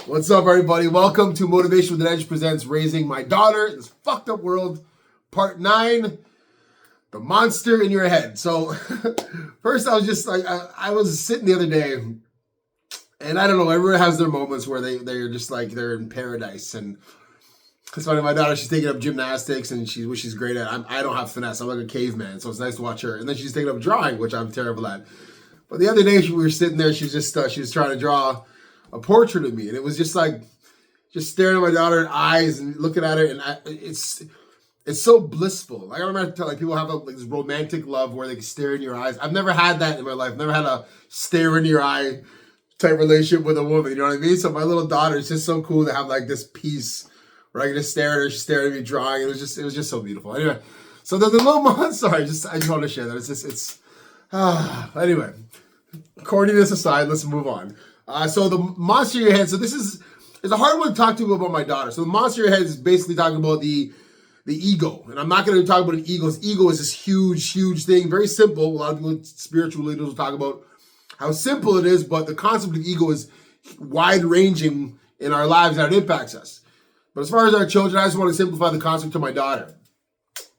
What's up, everybody? Welcome to Motivation with an Edge presents Raising My Daughter in This Fucked Up World, Part 9, The Monster in Your Head. So, first I was just like, I was sitting the other day, and I don't know, everyone has their moments where they're just like, they're in paradise. And it's funny, my daughter, she's taking up gymnastics, and which she's great at. I don't have finesse. I'm like a caveman, so it's nice to watch her. And then she's taking up drawing, which I'm terrible at. But the other day, we were sitting there, she was trying to draw a portrait of me, and it was just like, just staring at my daughter in eyes and looking at her, and it's so blissful. Like, I remember like people have like this romantic love where they can stare in your eyes. I've never had that in my life. Never had a stare in your eye type relationship with a woman. You know what I mean? So my little daughter, it's just so cool to have like this piece where I can just stare at her. She's staring at me drawing. It was just so beautiful. Anyway, so the little monster. I just want to share that. Anyway, corniness aside, let's move on. So the monster in your head. So this is a hard one to talk to about my daughter. So the monster in your head is basically talking about the ego, and I'm not going to talk about an ego. Ego is this huge thing, very simple. A lot of people, spiritual leaders, will talk about how simple it is, but the concept of ego is wide ranging in our lives and it impacts us. But as far as our children, I just want to simplify the concept to my daughter.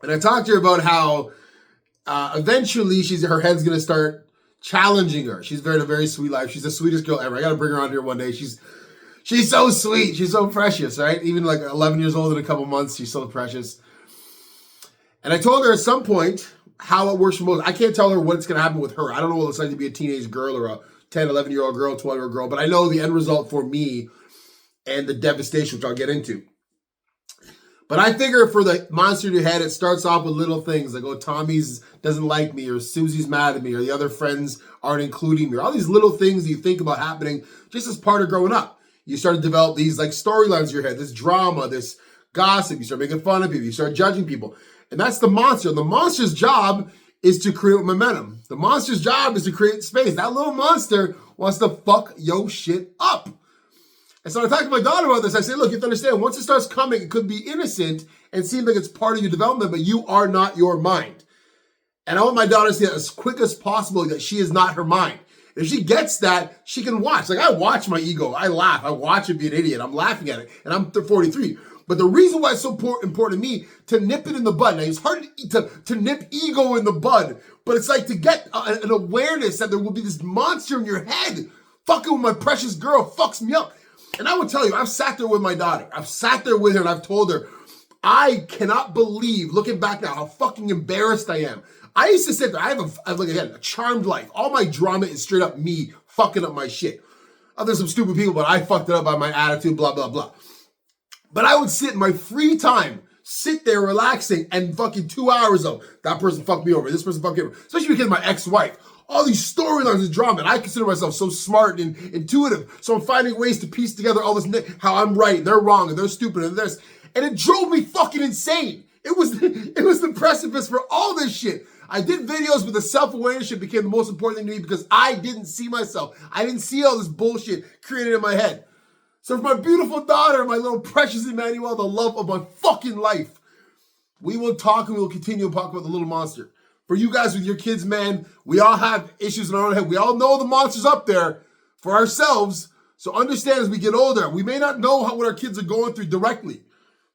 And I talked to her about how eventually her head's going to start challenging her. She's a very sweet life. She's the sweetest girl ever. I got to bring her on here one day. She's so sweet. She's so precious, right? Even like 11 years old in a couple months, she's so precious. And I told her at some point how it works for most. I can't tell her what's going to happen with her. I don't know what it's like to be a teenage girl or a 10, 11-year-old girl, 12-year-old girl, but I know the end result for me and the devastation, which I'll get into. But I figure for the monster in your head, it starts off with little things like, oh, Tommy's doesn't like me, or Susie's mad at me, or the other friends aren't including me, or all these little things you think about happening just as part of growing up. You start to develop these like storylines in your head, this drama, this gossip. You start making fun of people. You start judging people. And that's the monster. The monster's job is to create momentum. The monster's job is to create space. That little monster wants to fuck your shit up. And so I talked to my daughter about this. I say, look, you have to understand, once it starts coming, it could be innocent and seem like it's part of your development, but you are not your mind. And I want my daughter to see as quick as possible that she is not her mind. If she gets that, she can watch. Like, I watch my ego. I laugh. I watch it be an idiot. I'm laughing at it. And I'm 43. But the reason why it's so important to me to nip it in the bud. Now, it's hard to nip ego in the bud, but it's like to get an awareness that there will be this monster in your head fucking with my precious girl fucks me up. And I will tell you, I've sat there with my daughter. I've sat there with her and I've told her, I cannot believe, looking back now, how fucking embarrassed I am. I used to sit there. I have a charmed life. All my drama is straight up me fucking up my shit. There's some stupid people, but I fucked it up by my attitude, blah, blah, blah. But I would sit in my free time, sit there relaxing, and fucking 2 hours of, that person fucked me over, this person fucked me over. Especially because of my ex-wife. All these storylines and drama, and I consider myself so smart and intuitive. So I'm finding ways to piece together all this, how I'm right, and they're wrong, and they're stupid, and this. And it drove me fucking insane. It was the precipice for all this shit. I did videos, but the self-awareness shit became the most important thing to me because I didn't see myself. I didn't see all this bullshit created in my head. So for my beautiful daughter, my little precious Emmanuel, the love of my fucking life, we will talk and we will continue to talk about the little monster. For you guys with your kids, man, we all have issues in our own head. We all know the monster's up there for ourselves. So understand as we get older, we may not know what our kids are going through directly.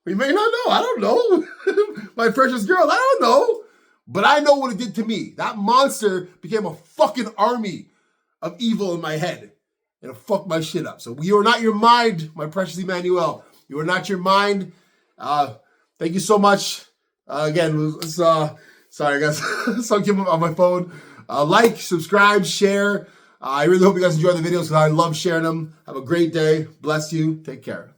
We may not know. I don't know. My precious girl, I don't know. But I know what it did to me. That monster became a fucking army of evil in my head. And it fucked my shit up. So you are not your mind, my precious Emmanuel. You are not your mind. Thank you so much. Again, sorry guys. So I keep on my phone. Like, subscribe, share. I really hope you guys enjoy the videos because I love sharing them. Have a great day. Bless you. Take care.